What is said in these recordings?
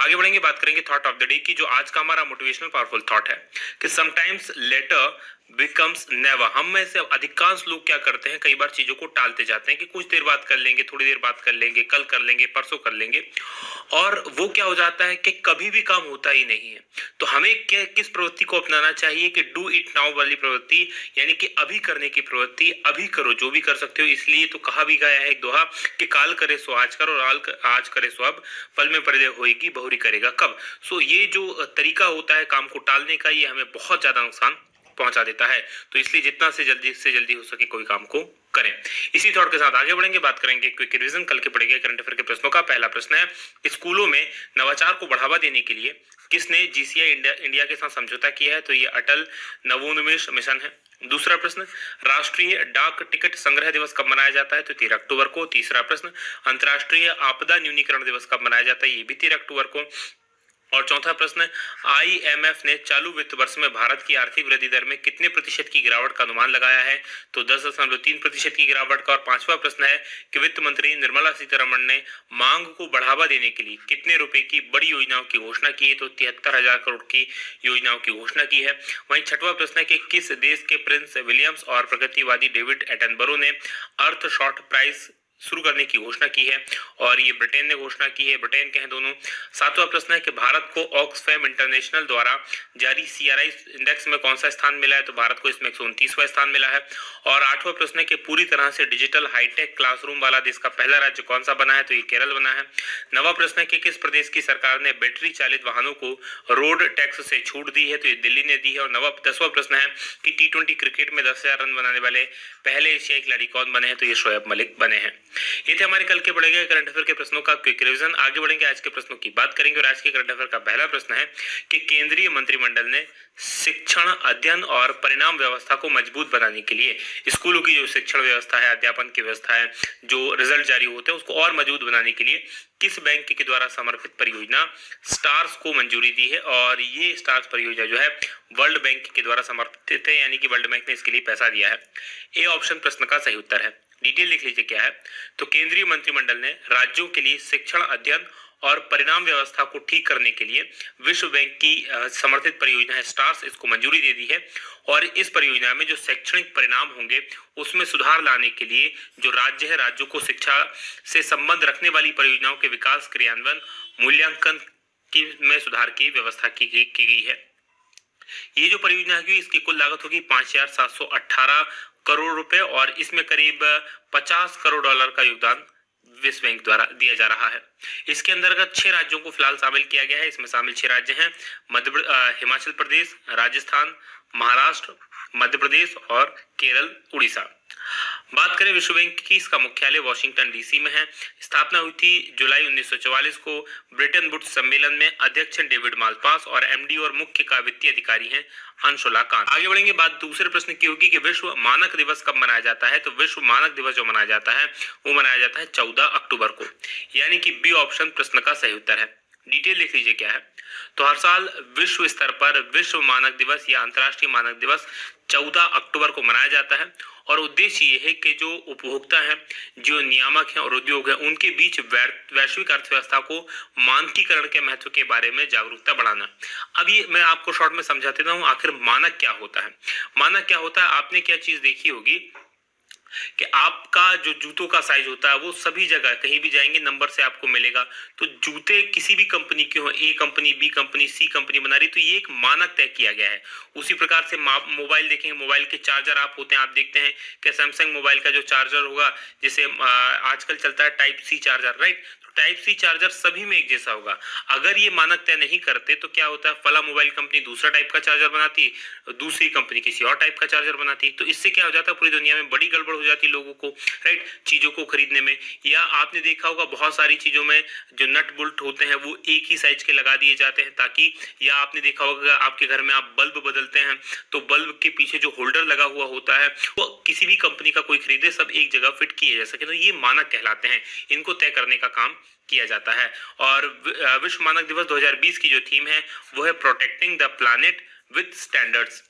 आगे बढ़ेंगे, बात करेंगे थॉट ऑफ द डे की। जो आज का हमारा मोटिवेशनल पावरफुल थॉट है कि समटाइम्स लेटर बिकम्स नेवर। हम में से अधिकांश लोग क्या करते हैं, कई बार चीजों को टालते जाते हैं कि कुछ देर बात कर लेंगे, थोड़ी देर बात कर लेंगे, कल कर लेंगे, परसों कर लेंगे, और वो क्या हो जाता है कि कभी भी काम होता ही नहीं है। तो हमें क्या, किस प्रवृत्ति को अपनाना चाहिए कि डू इट नाउ वाली प्रवृत्ति, यानी कि अभी करने की प्रवृत्ति। अभी करो जो भी कर सकते हो, इसलिए तो कहा भी गया है एक दोहा कि काल करे सो आज करो और आज करे सो अब, पल में पड़े होएगी बहुरी करेगा कब। सो ये जो तरीका होता है काम को टालने का, ये हमें बहुत ज्यादा नुकसान पहुंचा देता है। तो इसलिए जितना से जल्दी हो सके कोई काम को करें। इसी थॉट के साथ आगे बढ़ेंगे, बात करेंगे क्विक रिवीजन कल के पढ़े गए करंट अफेयर के प्रश्नों का। पहला प्रश्न है, स्कूलों में नवाचार को बढ़ावा देने के लिए किसने जीसीआई इंडिया के साथ समझौता किया है? तो ये अटल नवोन्मेष मिशन है। दूसरा प्रश्न, राष्ट्रीय डाक टिकट संग्रह दिवस कब मनाया जाता है? तो 13 अक्टूबर को। तीसरा प्रश्न, अंतर्राष्ट्रीय आपदा न्यूनीकरण दिवस कब मनाया जाता है? ये भी 13 अक्टूबर को। और चौथा प्रश्न, आईएमएफ ने चालू वित्त वर्ष में भारत की आर्थिक वृद्धि दर में कितने प्रतिशत की गिरावट का अनुमान लगाया है? तो 10.3% की गिरावट का। और पांचवा प्रश्न है कि वित्त मंत्री निर्मला सीतारमण ने मांग को बढ़ावा देने के लिए कितने रुपए की बड़ी योजनाओं की घोषणा की है? तो 73,000 करोड़ की योजनाओं की घोषणा की है। वहीं छठवां प्रश्न है कि किस देश के प्रिंस विलियम्स और प्रगतिवादी डेविड एटनबरो ने अर्थ शॉर्ट प्राइज शुरू करने की घोषणा की है? और ये ब्रिटेन ने घोषणा की है, ब्रिटेन के हैं दोनों। सातवां प्रश्न है कि भारत को ऑक्सफैम इंटरनेशनल द्वारा जारी सीआरआई इंडेक्स में कौन सा स्थान मिला है? तो भारत को इसमें 129वां स्थान मिला है। और आठवां प्रश्न है कि पूरी तरह से डिजिटल हाईटेक क्लासरूम वाला देश का पहला राज्य कौन सा बना है? तो ये केरल बना है। नवा प्रश्न है कि किस प्रदेश की सरकार ने बैटरी चालित वाहनों को रोड टैक्स से छूट दी है? तो ये दिल्ली ने दी है। और 10वां प्रश्न है कि टी20 क्रिकेट में 10,000 रन बनाने वाले पहले एशियाई खिलाड़ी कौन बने हैं? तो ये शोएब मलिक बने हैं। ये थे हमारे कल के पढ़े गए करंट अफेयर के प्रश्नों का क्विक रिवीजन। आगे बढ़ेंगे, आज के प्रश्नों की बात करेंगे। और आज के करंट अफेयर का पहला प्रश्न है कि केंद्रीय मंत्रिमंडल ने शिक्षण, अध्ययन और परिणाम व्यवस्था को मजबूत बनाने के लिए स्कूलों की जो शिक्षण व्यवस्था है, अध्यापन की व्यवस्था है, जो रिजल्ट जारी होते हैं उसको और मजबूत बनाने के लिए किस बैंक के द्वारा समर्पित परियोजना स्टार्स को मंजूरी दी है? और ये स्टार्स परियोजना जो है वर्ल्ड बैंक के द्वारा समर्पित है, यानी कि वर्ल्ड बैंक ने इसके लिए पैसा दिया है। ए ऑप्शन प्रश्न का सही उत्तर है। डिटेल लिख लीजिए क्या है। तो केंद्रीय मंत्रिमंडल ने राज्यों के लिए शिक्षण, अध्ययन और परिणाम व्यवस्था को ठीक करने के लिए विश्व बैंक की समर्थित परियोजना है स्टार्स, इसको मंजूरी दे दी है। और इस परियोजना में जो शैक्षणिक परिणाम होंगे उसमें सुधार लाने के लिए जो राज्य है, राज्यों को शिक्षा से संबंध रखने वाली परियोजनाओं के विकास, क्रियान्वयन, मूल्यांकन की में सुधार की व्यवस्था की गई है। ये जो परियोजना होगी इसकी कुल लागत होगी 5,718 करोड़ रुपए, और इसमें करीब 50 करोड़ डॉलर का योगदान विश्व बैंक द्वारा दिया जा रहा है। इसके अंतर्गत 6 राज्यों को फिलहाल शामिल किया गया है। इसमें शामिल 6 राज्य हैं हिमाचल प्रदेश, राजस्थान, महाराष्ट्र, मध्य प्रदेश और केरल, उड़ीसा। बात करें विश्व बैंक की, इसका मुख्यालय वॉशिंगटन डीसी में है। स्थापना हुई थी जुलाई 1944 को। ब्रिटेन वुड्स सम्मेलन में अध्यक्ष डेविड मालपास और एमडी और मुख्य का वित्तीय अधिकारी हैं अंशुला कांत। आगे बढ़ेंगे, बात दूसरे प्रश्न की होगी कि विश्व मानक दिवस कब मनाया जाता है? तो विश्व मानक दिवस जो मनाया जाता है वो मनाया जाता है 14 अक्टूबर को, यानी कि बी ऑप्शन प्रश्न का सही उत्तर है। डिटेल लिख लीजिए क्या है। तो हर साल विश्व स्तर पर विश्व मानक दिवस या अंतर्राष्ट्रीय मानक दिवस 14 अक्टूबर को मनाया जाता है। और उद्देश्य ये है कि जो उपभोक्ता हैं, जो नियामक हैं और उद्योग हैं, उनके बीच वैश्विक अर्थव्यवस्था को मानकीकरण के महत्व के बारे में जागरूकता बढ़ाना। अब ये मैं आपको शॉर्ट में समझा देता हूँ आखिर मानक क्या होता है। मानक क्या होता है, आपने क्या चीज देखी होगी कि आपका जो जूतों का साइज होता है वो सभी जगह कहीं भी जाएंगे नंबर से आपको मिलेगा। तो जूते किसी भी कंपनी के हो, ए कंपनी, बी कंपनी, सी कंपनी बना रही, तो ये एक मानक तय किया गया है। उसी प्रकार से मोबाइल देखेंगे, मोबाइल के चार्जर आप होते हैं, आप देखते हैं कि सैमसंग मोबाइल का जो चार्जर होगा, जैसे आजकल चलता है type C charger, right, type C charger सभी में एक जैसा होगा। अगर ये मानक तय नहीं करते तो क्या होता है, फला मोबाइल कंपनी दूसरा टाइप का चार्जर बनाती, दूसरी कंपनी किसी और टाइप का चार्जर बनाती। तो इससे क्या हो जाता है, पूरी दुनिया में बड़ी गड़बड़ हो जाती है लोगों को, राइट, चीजों को खरीदने में। या आपने देखा होगा बहुत सारी चीजों में जो नट बोल्ट होते हैं वो एक ही साइज के लगा दिए जाते हैं ताकि, या आपने देखा होगा आपके घर में आप बल्ब बदलते हैं तो बल्ब के पीछे जो होल्डर लगा हुआ होता है वो किसी भी कंपनी का कोई खरीदे सब एक जगह फिट किए जा सके। तो ये मानक कहलाते हैं, इनको तय करने का काम किया जाता है। और विश्व मानक दिवस 2020 की जो थीम है वो है protecting the planet with standards.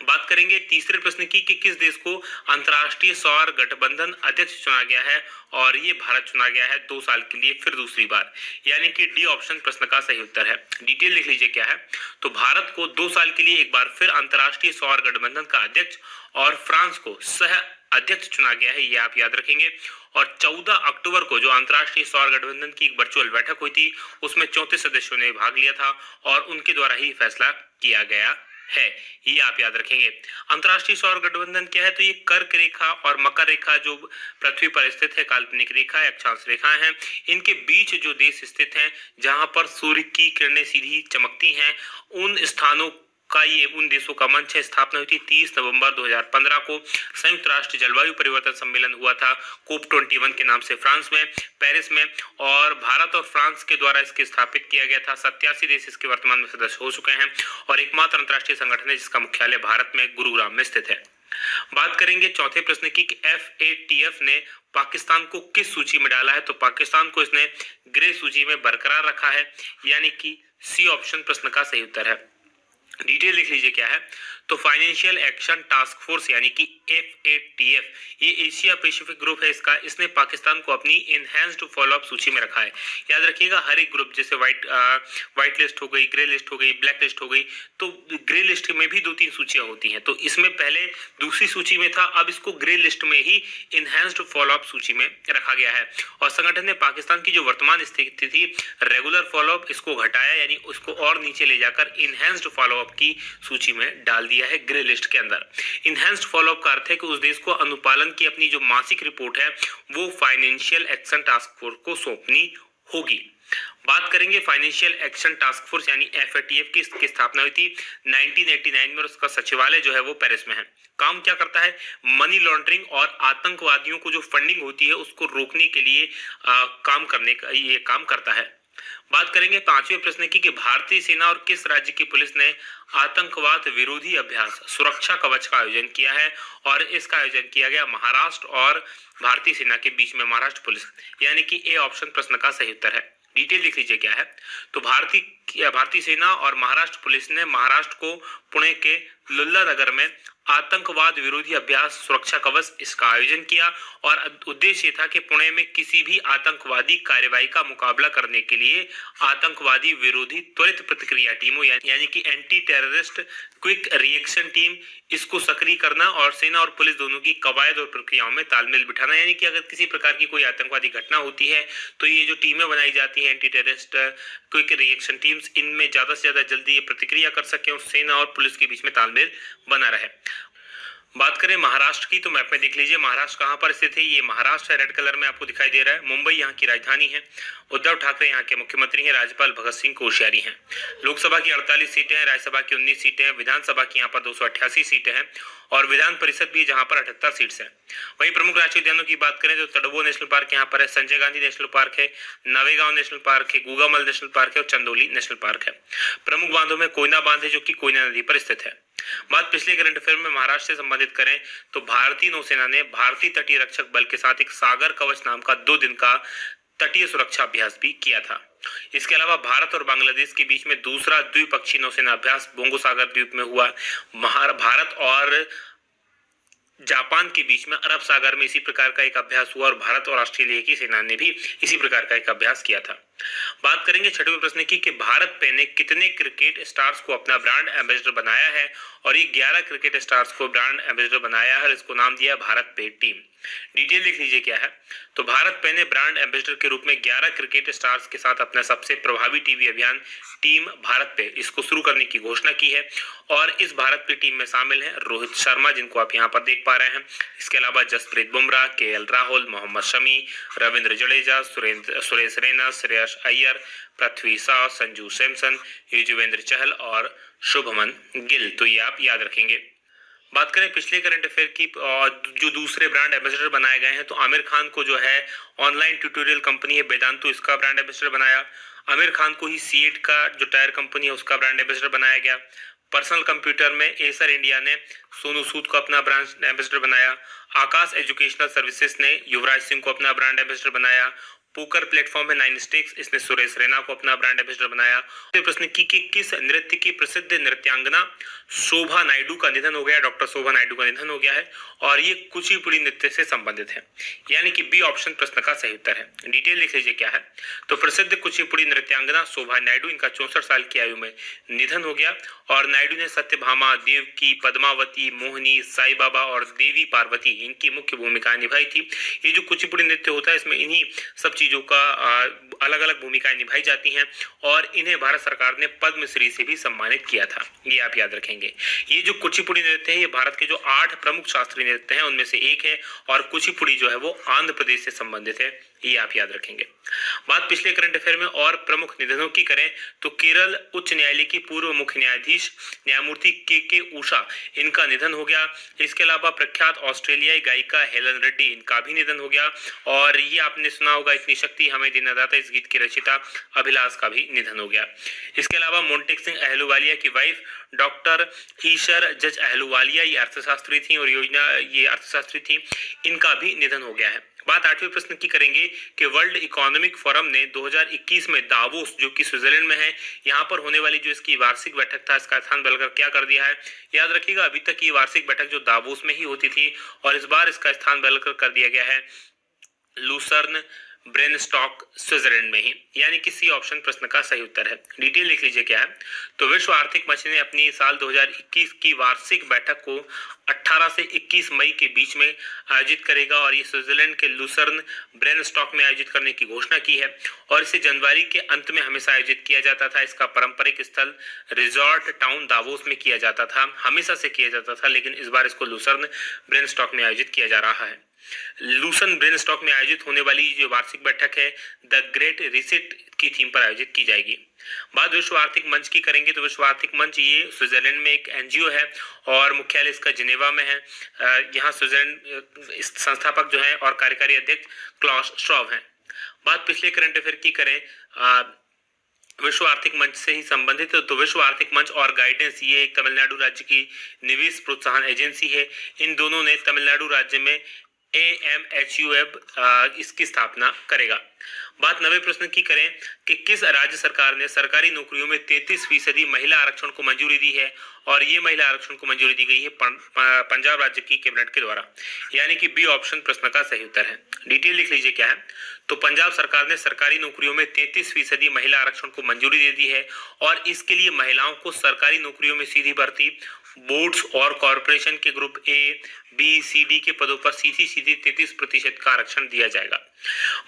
बात करेंगे तीसरे प्रश्न की कि किस देश को अंतर्राष्ट्रीय सौर गठबंधन अध्यक्ष चुना गया है, और ये भारत चुना गया है 2 साल के लिए फिर दूसरी बार, यानी कि डी ऑप्शन प्रश्न का सही उत्तर है। डिटेल लिख लीजिए क्या है। तो भारत को 2 साल के लिए एक बार फिर अंतर्राष्ट्रीय सौर गठबंधन का अध्यक्ष और फ्रांस को सह अध्यक्ष चुना गया है, ये आप याद रखेंगे। और 14 अक्टूबर को जो अंतर्राष्ट्रीय सौर गठबंधन की एक वर्चुअल बैठक हुई थी, उसमें 34 सदस्यों ने भाग लिया था और उनके द्वारा ही फैसला किया गया है, ये आप याद रखेंगे। अंतर्राष्ट्रीय सौर गठबंधन क्या है? तो ये कर्क रेखा और मकर रेखा जो पृथ्वी पर स्थित है, काल्पनिक रेखा अक्षांश रेखाएं हैं, इनके बीच जो देश स्थित हैं, जहां पर सूर्य की किरणें सीधी चमकती हैं, उन स्थानों का ये उन देशों का मंच है। स्थापना हुई थी 30 नवंबर 2015 को। संयुक्त राष्ट्र जलवायु परिवर्तन सम्मेलन हुआ था कोप 21 के नाम से फ्रांस में, पेरिस में, और भारत और फ्रांस के द्वारा इसके स्थापित किया गया था। 87 देश इसके वर्तमान में सदस्य हो चुके हैं और एकमात्र अंतर्राष्ट्रीय संगठन है जिसका मुख्यालय भारत में गुरुग्राम में स्थित है। बात करेंगे चौथे प्रश्न की कि FATF ने पाकिस्तान को किस सूची में डाला है? तो पाकिस्तान को इसने ग्रे सूची में बरकरार रखा है, यानी कि सी ऑप्शन प्रश्न का सही उत्तर है। डिटेल लिख लीजिए क्या है। तो फाइनेंशियल एक्शन टास्क फोर्स यानी कि FATF, ये एशिया पैसिफिक ग्रुप है इसका, इसने पाकिस्तान को अपनी इनहैंस्ड फॉलोअप सूची में रखा है। याद रखिएगा, हर एक ग्रुप जैसे व्हाइट लिस्ट हो गई, ग्रे लिस्ट हो गई, ब्लैक लिस्ट हो गई, तो ग्रे लिस्ट में भी 2-3 सूचियां होती हैं। तो इसमें पहले दूसरी सूची में था, अब इसको ग्रे लिस्ट में ही इनहैंस्ड फॉलोअप सूची में रखा गया है। और संगठन ने पाकिस्तान की जो वर्तमान स्थिति थी, रेगुलर फॉलोअप, इसको घटाया, यानी उसको और नीचे ले जाकर इनहैंस्ड फॉलोअप की सूची में डाल दिया है ग्रे लिस्ट के अंदर। इनहैंस्ड फॉलोअप का अर्थ है कि उस देश को अनुपालन की अपनी जो मासिक रिपोर्ट है वो फाइनेंशियल एक्शन टास्क फोर्स को सौंपनी होगी। बात करेंगे फाइनेंशियल एक्शन टास्क फोर्स यानी FATF की स्थापना हुई थी 1989 में और उसका सचिवालय जो है वो पेरिस में है। काम क्या करता है? मनी लॉन्ड्रिंग और आतंकवादियों को जो फंडिंग होती है उसको रोकने के लिए काम करने का ये काम करता है। बात करेंगे पांचवें प्रश्न की कि भारतीय सेना और किस राज्य की पुलिस ने आतंकवाद विरोधी अभ्यास सुरक्षा कवच का आयोजन किया है? और इसका आयोजन किया गया महाराष्ट्र और भारतीय सेना के बीच में, महाराष्ट्र पुलिस, यानी कि ए ऑप्शन प्रश्न का सही उत्तर है। डिटेल लिख लीजिए क्या है। तो भारतीय सेना और महाराष्ट्र पुलिस ने महाराष्ट्र को पुणे के लुल्ला नगर में आतंकवाद विरोधी अभ्यास सुरक्षा कवच इसका आयोजन किया और उद्देश्य था कि पुणे में किसी भी आतंकवादी कार्रवाई का मुकाबला करने के लिए आतंकवादी विरोधी त्वरित प्रतिक्रिया टीमों यानी कि anti terrorist quick reaction team, इसको सक्रिय करना और सेना और पुलिस दोनों की कवायद और प्रक्रियाओं में तालमेल बिठाना। यानी कि अगर किसी प्रकार की कोई आतंकवादी घटना होती है तो ये जो टीमें बनाई जाती हैं anti terrorist quick reaction teams, इनमें ज्यादा से ज्यादा जल्दी ये प्रतिक्रिया कर सके और सेना और पुलिस के बीच में तालमेल बना रहे। बात करें महाराष्ट्र की तो मैप में देख लीजिए महाराष्ट्र कहां पर स्थित है। ये महाराष्ट्र है, रेड कलर में आपको दिखाई दे रहा है। मुंबई यहाँ की राजधानी है। उद्धव ठाकरे यहाँ के मुख्यमंत्री हैं। राज्यपाल भगत सिंह कोश्यारी हैं। लोकसभा की 48 सीटें हैं, राज्यसभा की 19 सीटें हैं, विधानसभा की यहाँ पर 288 सीटें हैं और विधान परिषद भी जहाँ पर 78 सीट्स हैं। वहीं प्रमुख राष्ट्रीय उद्यानों की बात करें तो तड़बो नेशनल पार्क यहाँ पर है, संजय गांधी नेशनल पार्क है, नवेगांव नेशनल पार्क है, गूगामल नेशनल पार्क है और चंदौली नेशनल पार्क है। प्रमुख बांधों में कोयना बांध है जो कि कोयना नदी पर स्थित है। बात पिछले करंट अफेयर में महाराष्ट्र से संबंधित करें तो भारतीय नौसेना ने भारतीय तटीय रक्षक बल के साथ एक सागर कवच नाम का 2 दिन का तटीय सुरक्षा अभ्यास भी किया था। इसके अलावा भारत और बांग्लादेश के बीच में दूसरा द्विपक्षीय नौसेना अभ्यास बोंगो सागर द्वीप में हुआ। भारत और जापान के बीच में अरब सागर में इसी प्रकार का एक अभ्यास हुआ और भारत और ऑस्ट्रेलिया की सेना ने भी इसी प्रकार का एक अभ्यास किया था। बात करेंगे छठवें प्रश्न की कि भारत पे ने कितने क्रिकेट स्टार्स को अपना ब्रांड एम्बेसडर बनाया है? और ये 11 क्रिकेट स्टार्स को ब्रांड एम्बेसडर बनाया है और इसको नाम दिया भारत पे टीम। डिटेल लिख लीजिए क्या है। तो भारत पे ने ब्रांड एम्बेसडर के रूप में 11 क्रिकेट स्टार्स के साथ अपना सबसे प्रभावी टीवी अभियान टीम भारत पे इसको शुरू करने की घोषणा की है और इस भारत पे टीम में शामिल हैं रोहित शर्मा जिनको आप यहाँ पर देख पा रहे हैं। इसके अलावा जसप्रीत बुमराह, KL राहुल, मोहम्मद शमी, रविंद्र जडेजा, सुरेश रैना, श्रेयस अय्यर, पृथ्वी शॉ, संजू सैमसन, युजवेंद्र चहल और शुभमन गिल। तो ये आप याद रखेंगे। बात करें पिछले करंट अफेयर की जो दूसरे ब्रांड एम्बेसडर बनाए गए हैं तो आमिर खान को जो है ऑनलाइन ट्यूटोरियल कंपनी है वेदांतु इसका ब्रांड एम्बेसडर बनाया। आमिर खान को ही सीएट का जो टायर कंपनी है उसका ब्रांड एम्बेसडर बनाया गया। पर्सनल कंप्यूटर में एसर इंडिया ने सोनू सूद को अपना ब्रांड एम्बेसडर बनाया। आकाश एजुकेशनल सर्विसेज ने युवराज सिंह को अपना ब्रांड एम्बेसडर बनाया। पोकर प्लेटफॉर्म है नाइन स्टेक्स, इसने सुरेश रैना को अपना ब्रांड एम्बेसडर बनाया। प्रश्न की कि किस नृत्य की प्रसिद्ध नृत्यांगना शोभा नायडू का निधन हो गया, डॉक्टर शोभा नायडू का निधन हो गया है और ये कुचिपुड़ी नृत्य से संबंधित है, यानी कि बी ऑप्शन प्रश्न का सही उत्तर है। डिटेल लिख लीजिए क्या है। तो प्रसिद्ध कुचिपुड़ी नृत्यांगना शोभा नायडू, इनका 64 साल की आयु में निधन हो गया और नायडू ने सत्यभामा, देवकी, पद्मावती, मोहिनी, साई बाबा और देवी पार्वती इनकी मुख्य भूमिकाएं निभाई थी। ये जो कुचिपुड़ी नृत्य होता है इसमें इन्हीं सब चीजों का अलग अलग भूमिकाएं निभाई जाती हैं और इन्हें भारत सरकार ने पद्मश्री से भी सम्मानित किया था, ये आप याद रखेंगे। ये जो कुचिपुड़ी नृत्य है ये भारत के जो 8 प्रमुख शास्त्रीय नृत्य हैं उनमें से एक है और कुचिपुड़ी जो है वो आंध्र प्रदेश से संबंधित है, ये आप याद रखेंगे। बात पिछले करंट अफेयर में और प्रमुख निधनों की करें तो केरल उच्च न्यायालय की पूर्व मुख्य न्यायाधीश न्यायमूर्ति के उषा, इनका निधन हो गया। इसके अलावा प्रख्यात ऑस्ट्रेलियाई गायिका हेलन रेड्डी, इनका भी निधन हो गया और ये आपने सुना होगा इतनी शक्ति हमें देना दाता, इस गीत की रचयिता अभिलाष का भी निधन हो गया। इसके अलावा मोंटेक सिंह अहलूवालिया की वाइफ डॉक्टर ईशर जज अहलूवालिया, ये अर्थशास्त्री थी और ये अर्थशास्त्री थी, इनका भी निधन हो गया है। बात 8वें प्रश्न की करेंगे कि वर्ल्ड इकोनॉमिक फोरम ने 2021 में दावोस जो कि स्विट्जरलैंड में है, यहाँ पर होने वाली जो इसकी वार्षिक बैठक था इसका स्थान बदलकर क्या कर दिया है। याद रखिएगा अभी तक ये वार्षिक बैठक जो दावोस में ही होती थी और इस बार इसका स्थान बदलकर कर दिया गया है लूसर्न ब्रेनस्टॉक स्विट्जरलैंड में ही, यानी कि सी ऑप्शन प्रश्न का सही उत्तर है। डिटेल लिख लीजिए क्या है। तो विश्व आर्थिक मंच ने अपनी साल 2021 की वार्षिक बैठक को 18 से 21 मई के बीच में आयोजित करेगा और ये स्विट्जरलैंड के लूसर्न ब्रेनस्टॉक में आयोजित करने की घोषणा की है और इसे जनवरी के अंत में हमेशा आयोजित किया जाता था। इसका पारंपरिक स्थल रिजॉर्ट टाउन दावोस में किया जाता था, हमेशा से किया जाता था, लेकिन इस बार इसको लूसर्न ब्रेनस्टॉक में आयोजित किया जा रहा है। लूसन ब्रेनस्टॉक में आयोजित होने वाली जो वार्षिक बैठक है द ग्रेट रिसेट की थीम पर आयोजित की जाएगी। बात विश्व आर्थिक मंच की करेंगे तो विश्व आर्थिक मंच ये स्विट्जरलैंड में एक एनजीओ है और मुख्यालय इसका जिनेवा में है। यहाँ स्विट्जरलैंड संस्थापक जो है और कार्यकारी अध्यक्ष क्लॉस श्रॉव हैं। बात पिछले करंट अफेयर की करें विश्व आर्थिक मंच से ही संबंधित, तो विश्व आर्थिक मंच और गाइडेंस ये एक तमिलनाडु राज्य की निवेश प्रोत्साहन एजेंसी है। इन दोनों ने तमिलनाडु राज्य में AMHUAB इसकी स्थापना करेगा। बात 9वें प्रश्न की करें कि किस राज्य सरकार ने सरकारी नौकरियों में 33% महिला आरक्षण को मंजूरी दी है और ये महिला आरक्षण को मंजूरी दी गई है पंजाब राज्य की कैबिनेट के द्वारा, यानी कि बी ऑप्शन प्रश्न का सही उत्तर है। डिटेल लिख लीजिए क्या है। तो पंजाब सरकार ने सरकारी नौकरियों में 33% महिला आरक्षण को मंजूरी दे दी है और इसके लिए महिलाओं को सरकारी नौकरियों में सीधी भर्ती, बोर्ड्स और कॉरपोरेशन के group A, B, C, D के पदों पर सीधी 33% का आरक्षण दिया जाएगा।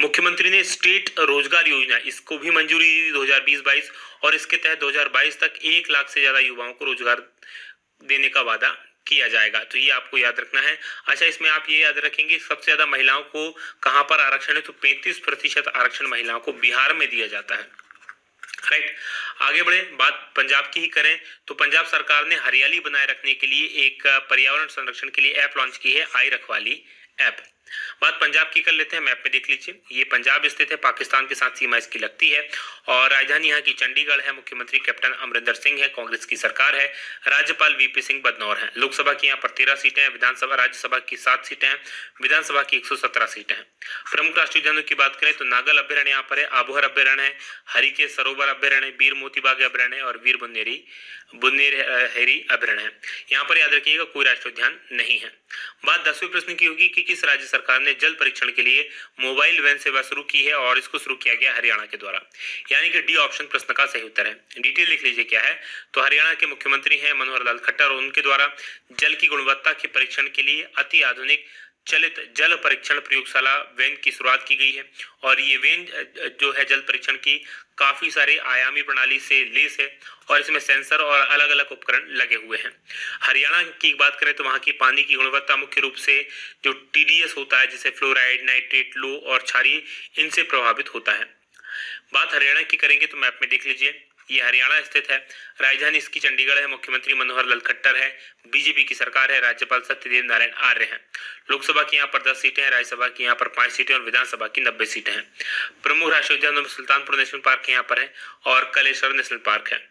मुख्यमंत्री ने स्टेट रोजगार योजना इसको भी मंजूरी दी 2020-22 और इसके तहत 2022 तक 1 लाख से ज्यादा युवाओं को रोजगार देने का वादा किया जाएगा, तो ये आपको याद रखना है। अच्छा, इसमें आप ये याद रखेंगे सबसे ज्यादा महिलाओं को कहां पर आरक्षण है, तो 35% आरक्षण महिलाओं को बिहार में दिया जाता है। राइट, आगे बढ़े, बात पंजाब की ही करें तो पंजाब सरकार ने हरियाली बनाए रखने के लिए एक पर्यावरण संरक्षण के लिए ऐप लॉन्च की है, आई रखवाली ऐप। बात पंजाब की कर लेते हैं, मैप में देख लीजिए। ये पंजाब स्थित है, पाकिस्तान के साथ सीमा इसकी लगती है और राजधानी यहाँ की चंडीगढ़ है। मुख्यमंत्री कैप्टन अमरिंदर सिंह है, कांग्रेस की सरकार है। राज्यपाल वीपी सिंह बदनौर है। लोकसभा की यहाँ पर 13 सीटें हैं, विधानसभा राज्यसभा की 7 सीटें हैं, विधानसभा की 117 सीटें हैं। प्रमुख राष्ट्रीय उद्यानों की बात करें तो नागल अभ्यारण्य यहाँ पर है, आबोहर अभ्यारण्य है, हरिकेश सरोवर अभ्यारण्य, वीर मोती बाग अभ्यारण्य और वीर बुन्नेरहेरी अभ्यारण्य है। यहाँ पर याद रखिएगा कोई राष्ट्रीय उद्यान नहीं है। बात 10वें प्रश्न की होगी कि किस राज्य सरकार ने जल परीक्षण के लिए मोबाइल वैन सेवा शुरू की है और इसको शुरू किया गया हरियाणा के द्वारा, यानी कि डी ऑप्शन प्रश्न का सही उत्तर है। डिटेल लिख लीजिए क्या है। तो हरियाणा के मुख्यमंत्री हैं मनोहर लाल खट्टर और उनके द्वारा जल की गुणवत्ता के परीक्षण के लिए अति आधुनिक चलित जल परीक्षण प्रयोगशाला वैन की शुरुआत की गई है और ये वैन जो है जल परीक्षण की काफी सारे आयामी प्रणाली से लेस है और इसमें सेंसर और अलग अलग उपकरण लगे हुए हैं। हरियाणा की बात करें तो वहां की पानी की गुणवत्ता मुख्य रूप से जो TDS होता है, जैसे फ्लोराइड, नाइट्रेट, लो और क्षारीय, इनसे प्रभावित होता है। बात हरियाणा की करेंगे तो मैप में देख लीजिए, ये हरियाणा स्थित है, राजधानी इसकी चंडीगढ़ है, मुख्यमंत्री मनोहर लाल खट्टर है, बीजेपी की सरकार है, राज्यपाल सत्यदेव नारायण आर्य हैं। लोकसभा की यहाँ पर 10 सीटें हैं, राज्यसभा की यहाँ पर 5 सीटें और विधानसभा की 90 सीटें हैं। प्रमुख राष्ट्रीय उद्यान में सुल्तानपुर नेशनल पार्क यहाँ पर है और कलेश्वर नेशनल पार्क है।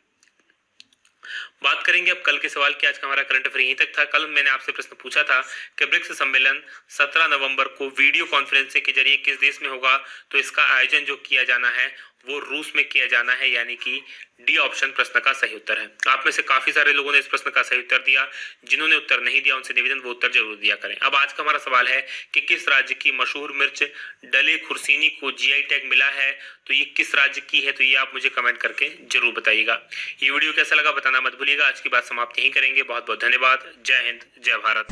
बात करेंगे अब कल के सवाल की। आज का हमारा करंट अफेयर यहीं तक था। कल मैंने आपसे प्रश्न पूछा था कि ब्रिक्स सम्मेलन 17 नवंबर को वीडियो कॉन्फ्रेंसिंग के जरिए किस देश में होगा, तो इसका आयोजन जो किया जाना है वो रूस में किया जाना है, यानी कि डी ऑप्शन प्रश्न का सही उत्तर है। आप में से काफी सारे लोगों ने इस प्रश्न का सही उत्तर दिया। जिन्होंने उत्तर नहीं दिया उनसे निवेदन वो उत्तर जरूर दिया करें। अब आज का हमारा सवाल है कि किस राज्य की मशहूर मिर्च डले खुर्सीनी को जीआई टैग मिला है, तो ये किस राज्य की है, तो ये आप मुझे कमेंट करके जरूर बताइएगा। ये वीडियो कैसा लगा बताना मत भूलिएगा। आज की बात समाप्त यहीं करेंगे। बहुत बहुत धन्यवाद। जय हिंद, जय भारत।